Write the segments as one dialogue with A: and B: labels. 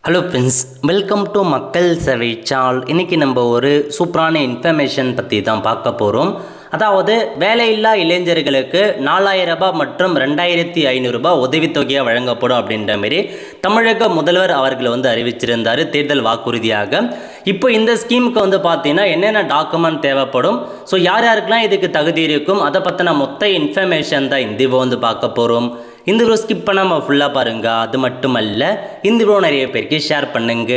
A: Hello friends, welcome to மக்கள் சேவை channel. இன்றைக்கி நம்ம ஒரு சூப்பரான இன்ஃபர்மேஷன் பற்றி தான் பார்க்க போகிறோம். அதாவது வேலையில்லா இளைஞர்களுக்கு 4000 ரூபாய் மற்றும் 2500 ரூபாய் உதவித்தொகையாக வழங்கப்படும் அப்படின்ற மாரி தமிழக முதல்வர் அவர்கள் அறிவிச்சிருந்தார் தேர்தல் வாக்குறுதியாக. இப்போ இந்த ஸ்கீமுக்கு பார்த்தீங்கன்னா என்னென்ன டாக்குமெண்ட் தேவைப்படும், ஸோ யார் யாருக்கெல்லாம் இதுக்கு தகுதி இருக்கும், அதை பற்றின மொத்த இன்ஃபர்மேஷன் தான் இந்த வீடியோ பார்க்க போகிறோம். இந்த வீடியோ ஸ்கிப் பண்ணாமல் ஃபுல்லாக பாருங்கள். அது மட்டும் அல்ல, இந்த வீடியோ நிறைய பேருக்கு ஷேர் பண்ணுங்க.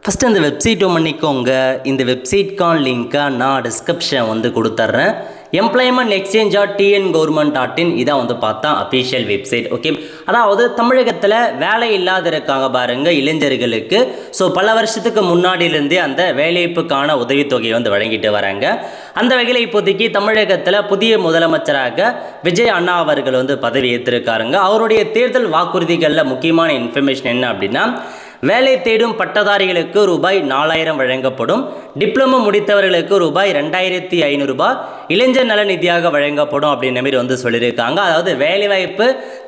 A: ஃபஸ்ட்டு இந்த வெப்சைட்டை பண்ணிக்கோங்க. இந்த வெப்சைட்கான லிங்க்கை நான் டிஸ்கிரிப்ஷன் கொடுத்துட்றேன். employment.exchange.tn.government.in இதான் பார்த்தா அஃபிஷியல் வெப்சைட். ஓகே, அதாவது தமிழகத்தில் வேலை இல்லாத இருக்காங்க பாருங்க இளைஞர்களுக்கு. ஸோ பல வருஷத்துக்கு முன்னாடியிலேருந்தே அந்த வேலைவாய்ப்புக்கான உதவித்தொகையை வழங்கிட்டு வராங்க. அந்த வகையில் இப்போதைக்கு தமிழகத்தில் புதிய முதலமைச்சராக விஜய் அண்ணா அவர்கள் பதவி ஏற்றிருக்காருங்க. அவருடைய தேர்தல் வாக்குறுதிகளில் முக்கியமான இன்ஃபர்மேஷன் என்ன அப்படின்னா, வேலை தேடும் பட்டதாரிகளுக்கு ரூபாய் 4000 வழங்கப்படும், டிப்ளமோ முடித்தவர்களுக்கு ரூபாய் 2500 ரூபாய் இளைஞர் நல நிதியாக வழங்கப்படும் அப்படின்ற மாரி சொல்லியிருக்காங்க. அதாவது வேலைவாய்ப்பு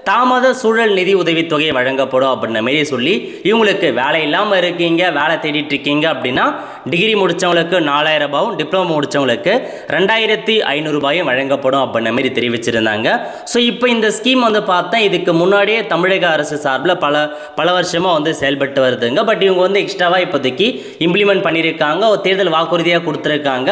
A: தாமத சூழல் நிதி உதவித்தொகை வழங்கப்படும் அப்படின்ற மாரி சொல்லி, இவங்களுக்கு வேலை இல்லாமல் இருக்கீங்க, வேலை தேடிட்டு இருக்கீங்க அப்படின்னா டிகிரி முடித்தவங்களுக்கு 4000 ரூபாயும், டிப்ளமோ முடித்தவங்களுக்கு 2500 ரூபாயும் வழங்கப்படும் அப்படின்ற மாரி தெரிவிச்சிருந்தாங்க. ஸோ இப்போ இந்த ஸ்கீம் பார்த்தா இதுக்கு முன்னாடியே தமிழக அரசு சார்பில் பல வருஷமாக செயல்பட்டு வருதுங்க. பட் இவங்க எக்ஸ்ட்ராவாக இப்போதைக்கு இம்ப்ளிமெண்ட் பண்ணியிருக்காங்க, தேர்தல் வாக்குறுதியாக கொடுத்துருக்காங்க.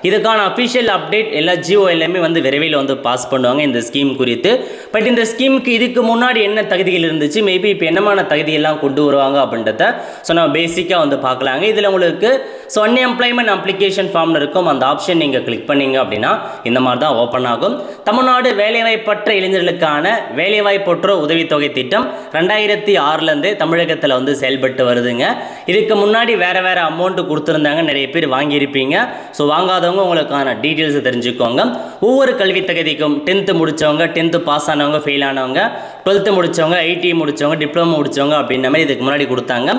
A: இதுக்கான அஃபிஷியல் அப்டேட் எல்லா ஜியோ எல்லாமே விரைவில் பாஸ் பண்ணுவாங்க இந்த ஸ்கீம் குறித்து. பட் இந்த ஸ்கீமுக்கு இதுக்கு முன்னாடி என்ன தகுதிகள் இருந்துச்சு, மேபி இப்போ என்னமான தகுதியெல்லாம் கொண்டு வருவாங்க அப்படின்றத ஸோ நம்ம பேசிக்காக பார்க்கலாங்க. இதில் உங்களுக்கு ஸோ அன்எம்ப்ளாய்மெண்ட் அப்ளிகேஷன் ஃபார்மில் இருக்கும், அந்த ஆப்ஷன் நீங்கள் கிளிக் பண்ணிங்க அப்படின்னா இந்த மாதிரி தான் ஓப்பன் ஆகும். தமிழ்நாடு வேலைவாய்ப்பற்ற இளைஞர்களுக்கான வேலைவாய்ப்பற்ற உதவித்தொகை திட்டம் 2006லேருந்தே தமிழகத்தில் செயல்பட்டு வருதுங்க. இதுக்கு முன்னாடி வேறு அமௌண்ட் கொடுத்துருந்தாங்க, நிறைய பேர் வாங்கியிருப்பீங்க. ஸோ வாங்காதவங்க உங்களுக்கான டீட்டெயில்ஸ் தெரிஞ்சுக்கோங்க. ஒவ்வொரு கல்வி தகுதிக்கும் 10th முடித்தவங்க, 10th பாஸ் ஆனவங்க, ஃபெயில் ஆனவங்க, 12th முடித்தவங்க, ஐடி முடித்தவங்க, டிப்ளமோ முடித்தவங்க அப்படின்ற மாதிரி இதுக்கு முன்னாடி கொடுத்தாங்க.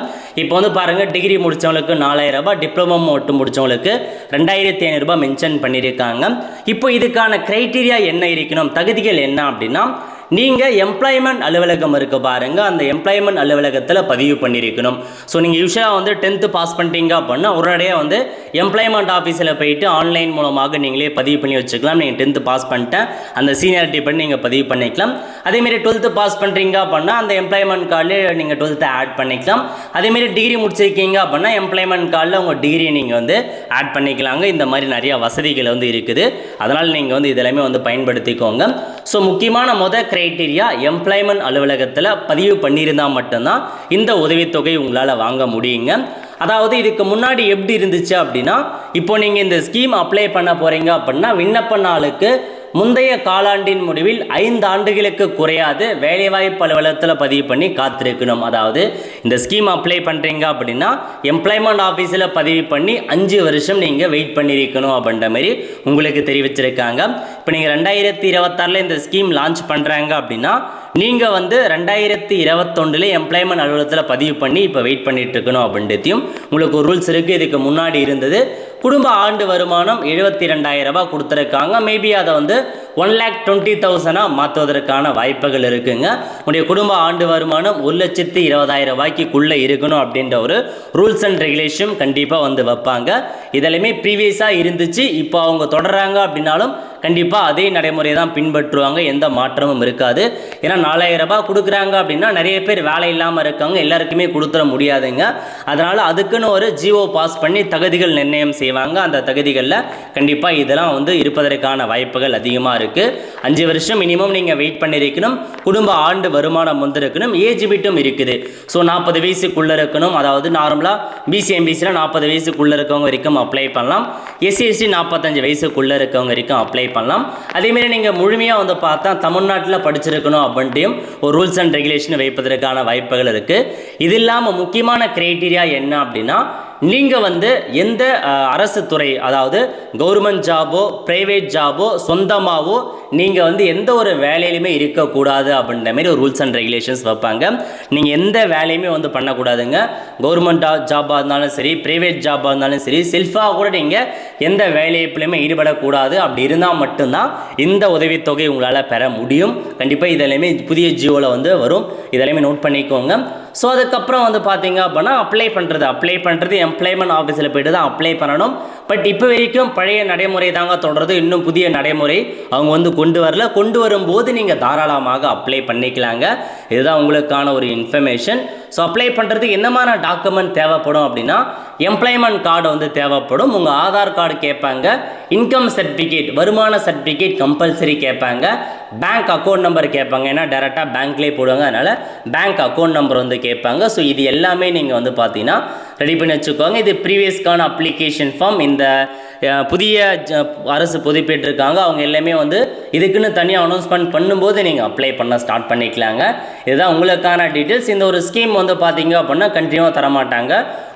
A: இப்போ பாருங்கள், டிகிரி முடித்தவங்களுக்கு 4000 ரூபாய், டிப்ளமோ மட்டும் முடித்தவங்களுக்கு 2500 ரூபாய் மென்ஷன் பண்ணியிருக்காங்க. இப்போ இதுக்கான க்ரைட்டீரியா என்ன இருக்கணும், தகுதிகள் என்ன அப்படின்னா, நீங்கள் எம்ப்ளாய்மெண்ட் அலுவலகம் இருக்க பாருங்கள், அந்த எம்ப்ளாய்மெண்ட் அலுவலகத்தில் பதிவு பண்ணியிருக்கணும். ஸோ நீங்கள் யூஸ்வலாக 10th பாஸ் பண்ணிட்டீங்க அப்படின்னா உடனடியாக எம்ப்ளாய்மெண்ட் ஆஃபீஸில் போயிட்டு ஆன்லைன் மூலமாக நீங்களே பதிவு பண்ணி வச்சுக்கலாம். நீங்கள் 10th பாஸ் பண்ணிட்டேன் அந்த சீனியாரிட்டி பண்ணி நீங்கள் பதிவு பண்ணிக்கலாம். அதேமாரி 12th பாஸ் பண்ணுறீங்க அப்படின்னா அந்த எம்ப்ளாய்மெண்ட் கார்டில் நீங்கள் 12th ஆட் பண்ணிக்கலாம். அதேமாரி டிகிரி முடிச்சிருக்கீங்க அப்படின்னா எம்ப்ளாய்மெண்ட் கார்டில் உங்கள் டிகிரியை நீங்கள் ஆட் பண்ணிக்கலாங்க. இந்த மாதிரி நிறைய வசதிகள் இருக்குது. அதனால் நீங்கள் இதெல்லாமே பயன்படுத்திக்கோங்க. ஸோ முக்கியமான கிரைட்டீரியா எம்ப்ளாய்மெண்ட் அலுவலகத்தில் பதிவு பண்ணியிருந்தால் மட்டும்தான் இந்த உதவித்தொகை உங்களால் வாங்க முடியுங்க. அதாவது இதுக்கு முன்னாடி எப்படி இருந்துச்சு அப்படின்னா, இப்போ நீங்கள் இந்த ஸ்கீம் அப்ளை பண்ண போகிறீங்க அப்படின்னா விண்ணப்ப நாளுக்கு முந்தைய காலாண்டின் முடிவில் 5 ஆண்டுகளுக்கு குறையாது வேலைவாய்ப்பு அலுவலகத்தில் பதிவு பண்ணி காத்திருக்கணும். அதாவது இந்த ஸ்கீம் அப்ளை பண்ணுறீங்க அப்படின்னா எம்ப்ளாய்மெண்ட் ஆஃபீஸில் பதிவு பண்ணி 5 வருஷம் நீங்கள் வெயிட் பண்ணியிருக்கணும் அப்படின்ற மாதிரி உங்களுக்கு தெரிவிச்சிருக்காங்க. இப்போ நீங்கள் 2026 இந்த ஸ்கீம் லான்ச் பண்ணுறாங்க அப்படின்னா நீங்கள் 2021 எம்ப்ளாய்மெண்ட் அலுவலகத்தில் பதிவு பண்ணி இப்போ வெயிட் பண்ணிட்டு இருக்கணும் அப்படின்றதையும் உங்களுக்கு ஒரு ரூல்ஸ் இருக்குது. இதுக்கு முன்னாடி இருந்தது குடும்ப ஆண்டு வருமானம் 72,000 ரூபாய் கொடுத்துருக்காங்க. மேபி அதை 1,20,000 மாற்றுவதற்கான வாய்ப்புகள் இருக்குங்க. உங்களுடைய குடும்ப ஆண்டு வருமானம் 1,20,000 ரூபாய்க்குள்ளே இருக்கணும் அப்படின்ற ஒரு ரூல்ஸ் அண்ட் ரெகுலேஷன் கண்டிப்பாக வைப்பாங்க. இதெல்லாமே ப்ரீவியஸாக இருந்துச்சு, இப்போ அவங்க தொடர்றாங்க அப்படின்னாலும் கண்டிப்பாக அதே நடைமுறையை தான் பின்பற்றுவாங்க, எந்த மாற்றமும் இருக்காது. ஏன்னா 4,000 ரூபாய் கொடுக்குறாங்க அப்படின்னா நிறைய பேர் வேலை இல்லாமல் இருக்காங்க, எல்லாருக்குமே கொடுத்துட முடியாதுங்க. அதனால் அதுக்குன்னு ஒரு ஜிஓ பாஸ் பண்ணி தகுதிகள் நிர்ணயம் செய்வாங்க. அந்த தகுதிகளில் கண்டிப்பாக இதெல்லாம் இருப்பதற்கான வாய்ப்புகள் அதிகமாக இருக்குது. 5 வருஷம் மினிமம் நீங்கள் வெயிட் பண்ணியிருக்கணும். குடும்ப ஆண்டு வருமானம் இருக்கணும். ஏஜ் பிட்டும் இருக்குது. ஸோ 40 வயசுக்குள்ளே இருக்கணும். அதாவது நார்மலாக பிசி எம்பிசியில் 40 வயசுக்குள்ளே இருக்கவங்க வரைக்கும் அப்ளை பண்ணலாம். எஸ்சி 45 வயசுக்குள்ளே இருக்கவங்க வரைக்கும் அப்ளை பண்ணலாம். அதேமாரி நீங்கள் முழுமையாக பார்த்தா தமிழ்நாட்டில் படிச்சிருக்கணும் அப்படின்ட்டு ஒரு ரூல்ஸ் அண்ட் ரெகுலேஷன் வைப்பதற்கான வாய்ப்புகள் இருக்குது. இது இல்லாமல் முக்கியமான கிரைட்டீரியா என்ன அப்படின்னா, நீங்கள் எந்த அரசு துறை, அதாவது கவர்மெண்ட் ஜாபோ ப்ரைவேட் ஜாபோ சொந்தமாகவோ நீங்கள் எந்த ஒரு வேலையிலுமே இருக்கக்கூடாது அப்படின்ற மாதிரி ஒரு ரூல்ஸ் அண்ட் ரெகுலேஷன்ஸ் வைப்பாங்க. நீங்கள் எந்த வேலையுமே பண்ணக்கூடாதுங்க. கவர்மெண்ட் ஜாபாக இருந்தாலும் சரி, ப்ரைவேட் ஜாபாக இருந்தாலும் சரி, செல்ஃபாக கூட நீங்கள் எந்த வேலையிலுமே ஈடுபடக்கூடாது. அப்படி இருந்தால் மட்டும்தான் இந்த உதவித்தொகை உங்களால் பெற முடியும். கண்டிப்பாக இதெல்லாமே புதிய ஜியோவில் வரும். இதெல்லாமே நோட் பண்ணிக்கோங்க. ஸோ அதுக்கப்புறம் வந்து பார்த்தீங்க அப்படின்னா அப்ளை பண்ணுறது எம்ப்ளாய்மெண்ட் ஆஃபீஸில் போய்ட்டு தான் அப்ளை பண்ணணும். பட் இப்போ வரைக்கும் பழைய நடைமுறை தாங்க தொடருது. இன்னும் புதிய நடைமுறை அவங்க வந்து கொண்டு வரும்போது நீங்கள் தாராளமாக அப்ளை பண்ணிக்கலாங்க. இதுதான் உங்களுக்கான ஒரு இன்ஃபர்மேஷன். ஸோ அப்ளை பண்ணுறதுக்கு என்னமான டாக்குமெண்ட் தேவைப்படும் அப்படின்னா எம்ப்ளாய்மெண்ட் கார்டு வந்து தேவைப்படும். உங்கள் ஆதார் கார்டு கேட்பாங்க, இன்கம் சர்டிஃபிகேட் வருமான சர்டிஃபிகேட் கம்பல்சரி கேட்பாங்க, பேங்க் அக்கௌண்ட் நம்பர் கேட்பாங்க. ஏன்னா டேரெக்டாக பேங்க்லேயே போடுவாங்க, அதனால் பேங்க் அக்கௌண்ட் நம்பர் வந்து கேட்பாங்க. ஸோ இது எல்லாமே நீங்கள் வந்து பார்த்தீங்கன்னா ரெடி பண்ணி வச்சுக்கோங்க. இது ப்ரீவியஸ்க்கான அப்ளிகேஷன் ஃபார்ம். இந்த புதிய அரசு பொதுப்பேற்றிருக்காங்க, அவங்க எல்லாமே வந்து இதுக்குன்னு தனியாக அனௌன்ஸ்மெண்ட் பண்ணும்போது நீங்கள் அப்ளை பண்ண ஸ்டார்ட் பண்ணிக்கலாங்க. இதுதான் உங்களுக்கான டீட்டெயில்ஸ். இந்த ஒரு ஸ்கீம் வந்து பார்த்தீங்க அப்படின்னா கண்டினியூவாக தரமாட்டாங்க,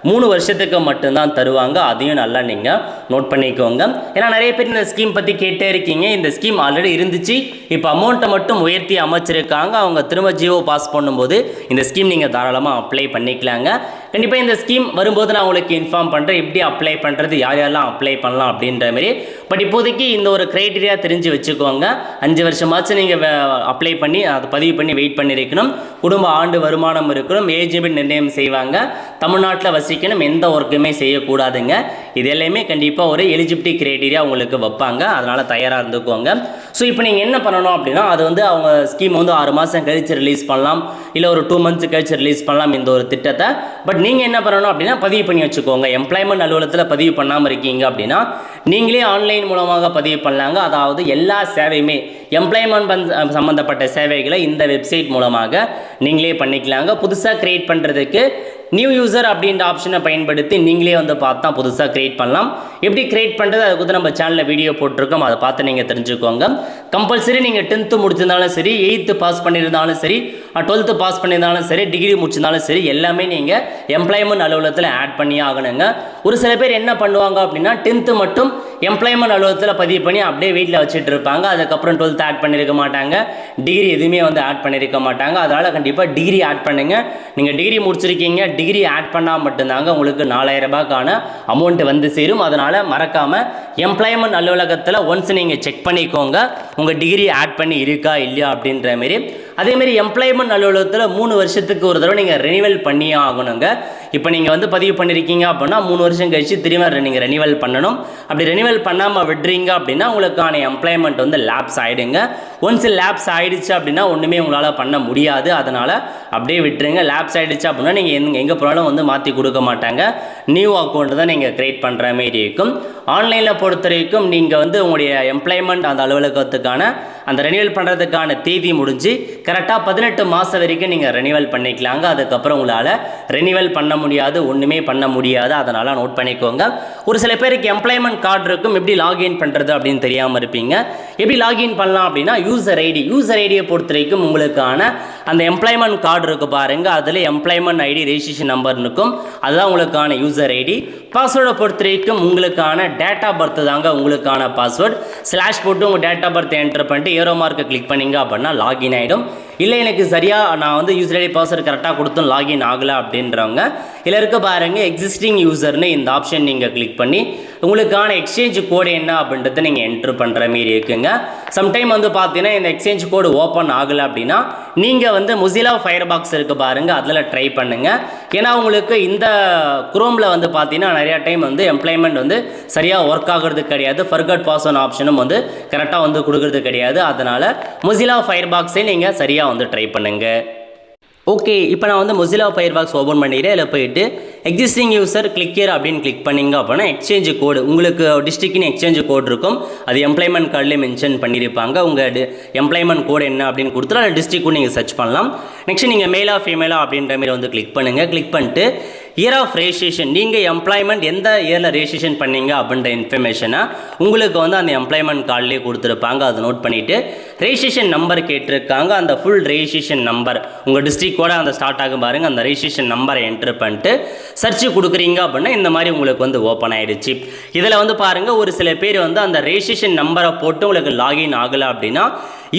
A: 3 வருஷத்துக்கு மட்டும்தான் தருவாங்க. அதையும் நல்லா நீங்கள் நோட் பண்ணிக்கோங்க. ஏன்னா நிறைய பேர் இந்த ஸ்கீம் பற்றி கேட்டே இருக்கீங்க. இந்த ஸ்கீம் ஆல்ரெடி இருந்துச்சு, இப்போ அமௌண்ட்டை மட்டும் உயர்த்தி அமைச்சிருக்காங்க. அவங்க திரும்ப ஜியோ பாஸ் பண்ணும்போது இந்த ஸ்கீம் நீங்கள் தாராளமாக அப்ளை பண்ணிக்கலாங்க. கண்டிப்பாக இந்த ஸ்கீம் வரும்போது நான் உங்களுக்கு இன்ஃபார்ம் பண்ணுறேன், எப்படி அப்ளை பண்ணுறது, யாரெல்லாம் அப்ளை பண்ணலாம் அப்படின்ற மாதிரி. பட் இப்போதைக்கு இந்த ஒரு க்ரைட்டீரியா தெரிஞ்சு வச்சுக்கோங்க. 5 வருஷமாச்சும் நீங்கள் அப்ளை பண்ணி அதை பதிவு பண்ணி வெயிட் பண்ணியிருக்கணும், குடும்ப ஆண்டு வருமானம் இருக்கணும், ஏஜிபிள் நிர்ணயம் செய்வாங்க, தமிழ்நாட்டில் வசிக்கணும், எந்த ஒர்க்குமே செய்யக்கூடாதுங்க. இது எல்லாமே கண்டிப்பாக ஒரு எலிஜிபிலிட்டி க்ரைட்டீரியா உங்களுக்கு வைப்பாங்க, அதனால் தயாராக இருந்துக்கோங்க. ஸோ இப்போ நீங்கள் என்ன பண்ணணும் அப்படின்னா அது வந்து அவங்க ஸ்கீம் வந்து 6 மாதம் கழித்து ரிலீஸ் பண்ணலாம், இல்லை ஒரு 2 மந்த்ஸ் கழிச்சு ரிலீஸ் பண்ணலாம் இந்த ஒரு திட்டத்தை. பட் நீங்கள் என்ன பண்ணணும் அப்படின்னா பதிவு பண்ணி வச்சுக்கோங்க. எம்ப்ளாய்மெண்ட் அலுவலகத்தில் பதிவு பண்ணாமல் இருக்கீங்க அப்படின்னா நீங்களே ஆன்லைன் மூலமாக பதிவு பண்ணலாங்க. அதாவது எல்லா சேவையுமே எம்ப்ளாய்மெண்ட் சம்மந்தப்பட்ட சேவைகளை இந்த வெப்சைட் மூலமாக நீங்களே பண்ணிக்கலாங்க. புதுசாக க்ரியேட் பண்ணுறதுக்கு நியூ யூசர் அப்படின்ற ஆப்ஷனை பயன்படுத்தி நீங்களே வந்து பார்த்தா புதுசாக க்ரியேட் பண்ணலாம். எப்படி க்ரியேட் பண்ணுறது அதுக்கு வந்து நம்ம சேனலில் வீடியோ போட்டிருக்கோம், அதை பார்த்து நீங்கள் தெரிஞ்சுக்கோங்க. கம்பல்சரி நீங்கள் 10th முடிச்சிருந்தாலும் சரி, 8th பாஸ் பண்ணியிருந்தாலும் சரி, 12th பாஸ் பண்ணியிருந்தாலும் சரி, டிகிரி முடிச்சிருந்தாலும் சரி, எல்லாமே நீங்கள் எம்ப்ளாய்மெண்ட் அலுவலகத்தில் ஆட் பண்ணி ஆகணுங்க. ஒரு சில பேர் என்ன பண்ணுவாங்க அப்படின்னா 10th மட்டும் எம்ப்ளாய்மெண்ட் அலுவலகத்தில் பதிவு பண்ணி அப்படியே வீட்டில் வச்சுட்டு இருப்பாங்க. அதுக்கப்புறம் 12th ஆட் பண்ணியிருக்க மாட்டாங்க, டிகிரி எதுவுமே வந்து ஆட் பண்ணியிருக்க மாட்டாங்க. அதனால் கண்டிப்பாக டிகிரி ஆட் பண்ணுங்கள். நீங்கள் டிகிரி முடிச்சிருக்கீங்க, டிகிரி ஆட் பண்ணால் மட்டும்தாங்க உங்களுக்கு 4000 ரூபாய்க்கான அமௌண்ட் வந்து சேரும். அதனால் மறக்காமல் எம்ப்ளாய்மெண்ட் அலுவலகத்தில் ஒன்ஸ் நீங்கள் செக் பண்ணிக்கோங்க உங்கள் டிகிரி ஆட் பண்ணி இருக்கா இல்லையா அப்படின்ற மாரி. அதேமாரி எம்ப்ளாய்மெண்ட் அலுவலகத்தில் 3 வருஷத்துக்கு ஒரு தடவை நீங்கள் ரெனிவல் பண்ணியே ஆகணுங்க. இப்போ நீங்கள் வந்து பதிவு பண்ணியிருக்கீங்க அப்படின்னா 3 வருஷம் கழிச்சு திரும்ப நீங்கள் ரெனிவல் பண்ணணும். அப்படி ரெனிவல் பண்ணாமல் விடுறீங்க அப்படின்னா உங்களுக்கான எம்ப்ளாய்மெண்ட் வந்து லேப்ஸ் ஆகிடுங்க. ஒன்ஸ் லேப்ஸ் ஆகிடுச்சு அப்படின்னா ஒன்றுமே உங்களால் பண்ண முடியாது, அதனால் அப்படியே விட்டுருங்க. லேப்ஸ் ஆகிடுச்சு அப்படின்னா நீங்கள் எங்கே போனாலும் வந்து மாற்றி கொடுக்க மாட்டாங்க, நியூ அக்கௌண்ட் தான் நீங்கள் க்ரியேட் பண்ணுற மாதிரி இருக்கும். ஆன்லைனில் பொறுத்த வரைக்கும் நீங்கள் வந்து உங்களுடைய எம்ப்ளாய்மெண்ட் அந்த அலுவலகத்துக்கான அந்த ரெனிவல் பண்ணுறதுக்கான தேதி முடிஞ்சு கரெக்டாக 18 மாதம் வரைக்கும் நீங்கள் ரெனிவல் பண்ணிக்கலாங்க. அதுக்கப்புறம் உங்களால் ரெனிவல் பண்ண முடியாது, ஒன்றுமே பண்ண முடியாது, அதனால் நோட் பண்ணிக்கோங்க. ஒரு சில பேருக்கு எம்ப்ளாய்மெண்ட் கார்டு இருக்கும், எப்படி லாகின் பண்ணுறது அப்படின்னு தெரியாமல் இருப்பீங்க. எப்படி லாகின் பண்ணலாம் அப்படின்னா யூசர் ஐடியை பொறுத்த வரைக்கும் உங்களுக்கான அந்த எம்ப்ளாய்மெண்ட் கார்டு இருக்கு பாருங்க, அதில் எம்ப்ளாய்மெண்ட் ஐடி ரெஜிஸ்ட்ரேஷன் நம்பர் இருக்கும், அதுதான் உங்களுக்கான யூசர் ஐடி. பாஸ்வேர்டை பொறுத்த வரைக்கும் உங்களுக்கான டேட் ஆஃப் பர்த் தாங்க உங்களுக்கான பாஸ்வேர்டு. ஸ்லாஷ் போட்டு உங்கள் டேட் ஆஃப் பர்த் என்டர் பண்ணிட்டு ஏரோ மார்க்கை கிளிக் பண்ணிங்க அப்படின்னா லாகின் ஆகிடும். இல்லை எனக்கு சரியாக நான் வந்து யூசர் ஐடி பாஸ்வேர்டு கரெக்டாக கொடுத்தும் லாகின் ஆகலை அப்படின்றவங்க இதில் இருக்க பாருங்கள் எக்ஸிஸ்டிங் யூசர்னு இந்த ஆப்ஷன் நீங்கள் கிளிக் பண்ணி உங்களுக்கான எக்ஸ்சேஞ்ச் கோடு என்ன அப்படின்றத நீங்கள் என்ட்ரு பண்ணுற மாரி இருக்குங்க. சம்டைம் வந்து பார்த்தீங்கன்னா இந்த எக்ஸ்சேஞ்ச் கோடு ஓப்பன் ஆகலை அப்படின்னா நீங்கள் வந்து மொசிலா ஃபயர்பாக்ஸ் இருக்க பாருங்கள், அதில் ட்ரை பண்ணுங்கள். ஏன்னா உங்களுக்கு இந்த குரோமில் வந்து பார்த்தீங்கன்னா நிறையா டைம் வந்து எம்ப்ளாய்மெண்ட் வந்து சரியாக ஒர்க் ஆகிறது கிடையாது, ஃபர்கட் பாஸ்வேர்ட் ஆப்ஷனும் வந்து கரெக்டாக வந்து கொடுக்கறது கிடையாது. அதனால் மொசிலா ஃபயர்பாக்ஸை நீங்கள் சரியாக வந்து ட்ரை பண்ணுங்கள். ஓகே, இப்போ நான் வந்து மொசிலா ஃபயர்பாக்ஸ் ஓப்பன் பண்ணிக்கிறேன். இதில் போயிட்டு எக்ஸிஸ்டிங் யூசர் கிளிக்கர் அப்படின்னு கிளிக் பண்ணிங்க அப்படின்னா எக்ஸ்சேஞ்ச் கோடு உங்களுக்கு டிஸ்ட்ரிக்ட்னு எக்ஸ்சேஞ்ச் கோடு இருக்கும், அது எம்ப்ளாய்மெண்ட் கார்டிலே மென்ஷன் பண்ணியிருப்பாங்க. உங்கள் எம்ப்ளாய்மெண்ட் கோடு என்ன அப்படின்னு கொடுத்துட்டு அதில் டிஸ்ட்ரிக்ட் நீங்கள் சர்ச் பண்ணலாம். நெக்ஸ்ட் நீங்கள் மேலா ஃபீமேலா அப்படின்ற மாதிரி வந்து கிளிக் பண்ணுங்கள். கிளிக் பண்ணிட்டு இயர் ஆஃப் ரெஜிஸ்ட்ரேஷன், நீங்கள் எம்ப்ளாய்மெண்ட் எந்த இயரில் ரெஜிஸ்ட்ரேஷன் பண்ணீங்க அப்படின்ற இன்ஃபர்மேஷனை உங்களுக்கு வந்து அந்த எம்ப்ளாய்மெண்ட் கார்டிலே கொடுத்துருப்பாங்க, அதை நோட் பண்ணிவிட்டு ரெஜிஸ்ட்ரேஷன் நம்பர் கேட்டிருக்காங்க, அந்த ஃபுல் ரெஜிஸ்ட்ரேஷன் நம்பர் உங்கள் டிஸ்ட்ரிக்டோட அந்த ஸ்டார்ட் ஆகும் பாருங்கள், அந்த ரெஜிஸ்ட்ரேஷன் நம்பரை என்ட்ரு பண்ணிட்டு சர்ச் கொடுக்குறீங்க அப்படின்னா இந்த மாதிரி உங்களுக்கு வந்து ஓப்பன் ஆகிடுச்சு. இதில் வந்து பாருங்கள் ஒரு சில பேர் வந்து அந்த ரெஜிஸ்ட்ரேஷன் நம்பரை போட்டு உங்களுக்கு லாகின் ஆகலை அப்படின்னா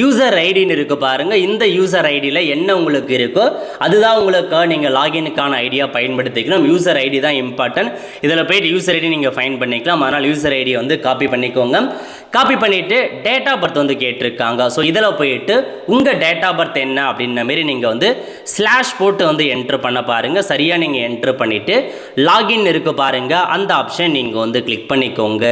A: யூசர் ஐடின்னு இருக்குது பாருங்கள், இந்த யூசர் ஐடியில் என்ன உங்களுக்கு இருக்கோ அதுதான் உங்களுக்கு நீங்கள் லாகினுக்கான ஐடியா பயன்படுத்திக்கணும். யூசர் ஐடி தான் இம்பார்ட்டன்ட். இதில் போய்ட்டு யூசர் ஐடி நீங்கள் ஃபைன் பண்ணிக்கலாம், அதனால் யூசர் ஐடியை வந்து காப்பி பண்ணிக்கோங்க. காப்பி பண்ணிவிட்டு டேட் ஆஃப் பர்த் வந்து கேட்டிருக்காங்க. ஸோ இதில் போயிட்டு உங்கள் டேட் ஆஃப் பர்த் என்ன அப்படின்ற மாரி நீங்கள் வந்து ஸ்லாஷ் போட்டு வந்து என்ட்ரு பண்ண பாருங்கள். சரியாக நீங்கள் என்ட்ரு பண்ணிவிட்டு லாகின் இருக்குது பாருங்கள், அந்த ஆப்ஷன் நீங்கள் வந்து கிளிக் பண்ணிக்கோங்க.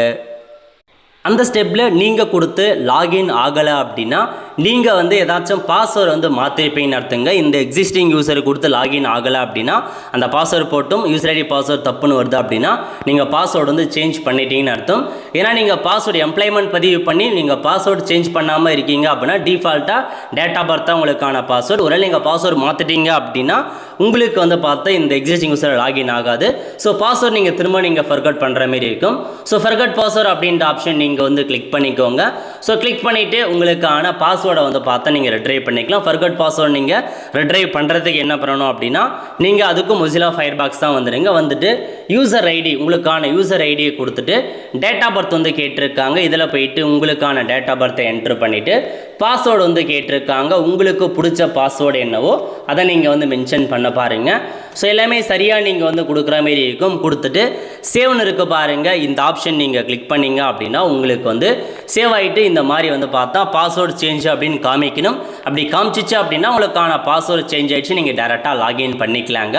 A: அந்த ஸ்டெப்பில் நீங்கள் கொடுத்து லாகின் ஆகலை அப்படின்னா நீங்கள் வந்து ஏதாச்சும் பாஸ்வேர்டு வந்து மாற்றிருப்பீங்கன்னு அர்த்தங்க. இந்த எக்ஸிஸ்டிங் யூசர் கொடுத்து லாகின் ஆகலை அப்படின்னா அந்த பாஸ்வேர்டு போட்டும் யூசர் ஐடி பாஸ்வேர்டு தப்புன்னு வருது அப்படின்னா நீங்கள் பாஸ்வேர்டு வந்து சேஞ்ச் பண்ணிட்டீங்கன்னு அர்த்தம். ஏன்னா நீங்கள் பாஸ்வேர்டு எம்ப்ளாய்மெண்ட் பதிவு பண்ணி நீங்கள் பாஸ்வேர்டு சேஞ்ச் பண்ணாமல் இருக்கீங்க அப்படின்னா டிஃபால்ட்டாக டேட் ஆஃப் பர்த் தான் உங்களுக்கான பாஸ்வேர்டு. ஒருவேளை நீங்கள் பாஸ்வேர்டு மாற்றிட்டீங்க அப்படின்னா உங்களுக்கு வந்து பார்த்தா இந்த எக்ஸிஸ்டிங் யூசர் லாகின் ஆகாது. ஸோ பாஸ்வேர்டு நீங்கள் திரும்ப நீங்கள் ஃபர்கட் பண்ணுற மாதிரி இருக்கும். ஸோ ஃபர்கட் பாஸ்வேர்டு அப்படின்ற ஆப்ஷன் நீங்கள் வந்து கிளிக் பண்ணிக்கோங்க. ஸோ கிளிக் பண்ணிவிட்டு உங்களுக்கான பாஸ்வேர்டை வந்து பார்த்தா நீங்கள் ரெட்ரைவ் பண்ணிக்கலாம். ஃபர்கட் பாஸ்வேர்டு நீங்கள் ரெட்ரைவ் பண்ணுறதுக்கு என்ன பண்ணணும் அப்படின்னா நீங்கள் அதுக்கும் மொசிலா ஃபயர்பாக்ஸ் தான் வந்துடுங்க. வந்துட்டு யூசர் ஐடி, உங்களுக்கான யூசர் ஐடியை கொடுத்துட்டு டேட் ஆஃப் பர்த் வந்து கேட்டிருக்காங்க. இதில் போயிட்டு உங்களுக்கான டேட் ஆஃப் பர்த்தை என்ட்ரு பண்ணிவிட்டு பாஸ்வேர்டு வந்து கேட்டிருக்காங்க. உங்களுக்கு பிடிச்ச பாஸ்வேர்டு என்னவோ அதை நீங்கள் வந்து மென்ஷன் பண்ண பாருங்கள். ஸோ எல்லாமே சரியாக நீங்கள் வந்து கொடுக்குற மாரி இருக்கும். கொடுத்துட்டு சேவ்னு இருக்க பாருங்கள், இந்த ஆப்ஷன் நீங்கள் கிளிக் பண்ணிங்க அப்படின்னா உங்களுக்கு வந்து சேவ் ஆகிட்டு இந்த மாதிரி வந்து பார்த்தா பாஸ்வேர்டு சேஞ்ச் அப்படின்னு காமிக்கணும். அப்படி காமிச்சிச்சு அப்படின்னா உங்களுக்கான பாஸ்வேர்டு சேஞ்ச் ஆகிடுச்சு, நீங்கள் டேரெக்டாக லாகின் பண்ணிக்கலாங்க.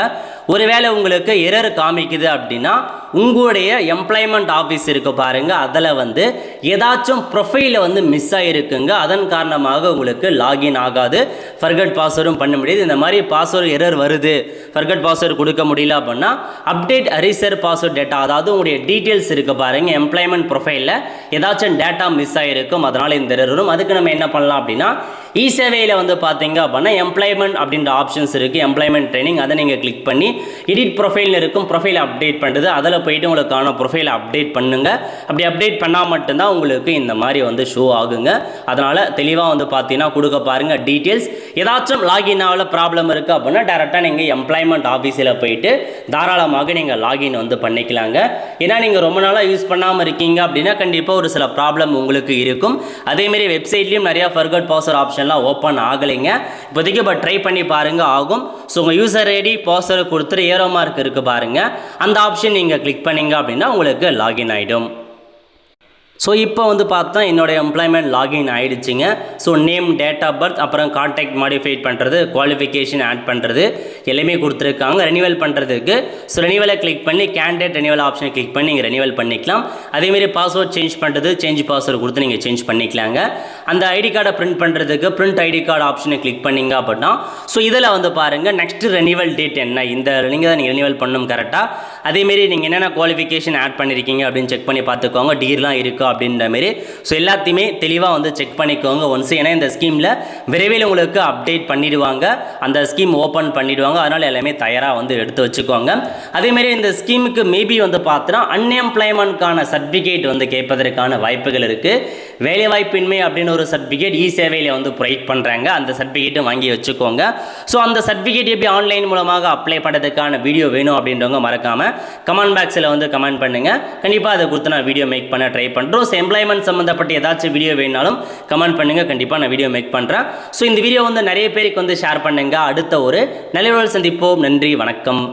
A: ஒருவேளை உங்களுக்கு எரர் காமிக்குது அப்படின்னா உங்களுடைய எம்ப்ளாய்மெண்ட் ஆஃபீஸ் இருக்குது பாருங்கள், அதில் வந்து ஏதாச்சும் ப்ரொஃபைலில் வந்து மிஸ் ஆகிருக்குங்க. அதன் காரணமாக உங்களுக்கு லாகின் ஆகாது, ஃபர்கட் பாஸ்வேர்டும் பண்ண முடியாது. இந்த மாதிரி பாஸ்வேர்டு எரர் வருது, ஃபர்கட் பாஸ்வேர்டு கொடுக்க முடியல அப்படின்னா அப்டேட் ரீசர் பாஸ்வேர்ட் டேட்டா, அதாவது உங்களுடைய டீட்டெயில்ஸ் இருக்குது பாருங்கள், எம்ப்ளாய்மெண்ட் ப்ரொஃபைலில் ஏதாச்சும் டேட்டா மிஸ் ஆகிருக்கும், அதனால் இந்த எரர் வரும். அதுக்கு நம்ம என்ன பண்ணலாம் அப்படின்னா இசேவையில் வந்து பார்த்தீங்க அப்படின்னா எம்ப்ளாய்மெண்ட் அப்படின்ற ஆப்ஷன்ஸ் இருக்குது, எம்ப்ளாய்மெண்ட் ட்ரைனிங், அதை நீங்கள் கிளிக் பண்ணி எடிட் ப்ரொஃபைல் இருக்கும், ப்ரொஃபைல் அப்டேட் பண்ணுறது, அதில் போயிட்டு உங்களுக்கான ப்ரொஃபைலை அப்டேட் பண்ணுங்கள். அப்படி அப்டேட் பண்ணால் மட்டும்தான் உங்களுக்கு இந்த மாதிரி வந்து ஷோ ஆகுங்க. அதனால் தெளிவாக வந்து பார்த்தீங்கன்னா கொடுக்க பாருங்கள் டீட்டெயில்ஸ். ஏதாச்சும் லாகின் ஆகல ப்ராப்ளம் இருக்குது அப்படின்னா டேரெக்டாக நீங்கள் எம்ப்ளாய்மெண்ட் ஆஃபீஸில் போயிட்டு தாராளமாக நீங்கள் லாகின் வந்து பண்ணிக்கலாங்க. ஏன்னா நீங்கள் ரொம்ப நாளாக யூஸ் பண்ணாமல் இருக்கீங்க அப்படின்னா கண்டிப்பாக ஒரு சில ப்ராப்ளம் உங்களுக்கு இருக்கும். அதேமாரி வெப்சைட்லேயும் நிறையா ஃபர்கட் பாஸ்வேர்ட் ஆப்ஷன்லாம் ஓப்பன் ஆகலைங்க இப்போதைக்கு, பட் ட்ரை பண்ணி பாருங்கள் ஆகும். ஸோ உங்கள் யூசர் ஐடி பாஸ்வேர்டு கொடுத்துட்டு ஏரோ மார்க் இருக்குது பாருங்கள், அந்த ஆப்ஷன் நீங்கள் கிளிக் பண்ணிங்க அப்படின்னா உங்களுக்கு லாகின் ஆகிடும். ஸோ இப்போ வந்து பார்த்தா என்னோடய எம்ப்ளாய்மெண்ட் லாகின் ஆகிடுச்சிங்க. So name, date of birth, அப்புறம் கான்டாக்ட் மாடிஃபை பண்ணுறது, குவாலிஃபிகேஷன் ஆட் பண்ணுறது எல்லாமே கொடுத்துருக்காங்க. ரெனிவல் பண்ணுறதுக்கு ஸோ ரெனிவலை கிளிக் பண்ணி கேண்டிடேட் ரெனிவல் ஆப்ஷனை கிளிக் பண்ணி நீங்கள் ரெனிவல் பண்ணிக்கலாம். அதேமாரி பாஸ்வேர்ட் சேஞ்ச் பண்ணுறது, சேஞ்ச் பாஸ்வேர்டு கொடுத்து நீங்கள் சேஞ்ச் பண்ணிக்கலாங்க. அந்த ஐடி கார்டை பிரிண்ட் பண்ணுறதுக்கு பிரிண்ட் ஐடி கார்டு ஆப்ஷனை கிளிக் பண்ணிங்க அப்படின்னா ஸோ இதில் வந்து பாருங்கள் நெக்ஸ்ட் ரெனிவல் டேட் என்ன, இந்த நீங்கள் தான் நீங்கள் ரெனிவல் பண்ணணும் கரெக்டாக. அதேமாரி நீங்கள் என்னென்ன குவாலிஃபிகேஷன் ஆட் பண்ணியிருக்கீங்க அப்படின்னு செக் பண்ணி பார்த்துக்கோங்க, டிகிரிலாம் இருக்கா அப்படின்ற மாரி. ஸோ எல்லாத்தையுமே தெளிவாக வந்து செக் பண்ணிக்கோங்க ஒன்ஸ். ஏன்னா இந்த ஸ்கீமில் விரைவில் உங்களுக்கு அப்டேட் பண்ணிடுவாங்க, அந்த ஸ்கீம் ஓப்பன் பண்ணிடுவாங்க, அதனால் எல்லாமே தயாராக வந்து எடுத்து வச்சுக்கோங்க. அதேமாரி இந்த ஸ்கீமுக்கு மேபி வந்து பார்த்தோன்னா அன்எம்ப்ளாய்மெண்ட்கான சர்டிஃபிகேட் வந்து கேட்பதற்கான வாய்ப்புகள் இருக்குது. வேலைவாய்ப்பின்மை அப்படின்னு ஒரு சர்டிஃபிகேட் இ-சேவையில் வந்து ப்ரொவைட் பண்ணுறாங்க, அந்த சர்டிஃபிகேட்டும் வாங்கி வச்சுக்கோங்க. ஸோ அந்த சர்டிஃபிகேட் எப்படி ஆன்லைன் மூலமாக அப்ளை பண்ணுறதுக்கான வீடியோ வேணும் அப்படின்றவங்க மறக்காமல் கமெண்ட் பாக்ஸில் வந்து கமெண்ட் பண்ணுங்கள். கண்டிப்பாக அதை கொடுத்து நான் வீடியோ மேக் பண்ண ட்ரை பண்ணுறோம். ஸோ எம்ப்ளாய்மெண்ட் சம்மந்தப்பட்ட ஏதாச்சும் வீடியோ வேணாலும் கமெண்ட் பண்ணுங்கள், கண்டிப்பாக நான் வீடியோ மேக் பண்ணுறேன். ஸோ இந்த வீடியோ வந்து நிறைய பேருக்கு வந்து ஷேர் பண்ணுங்கள். அடுத்த ஒரு நல்ல சந்திப்போம். நன்றி, வணக்கம்.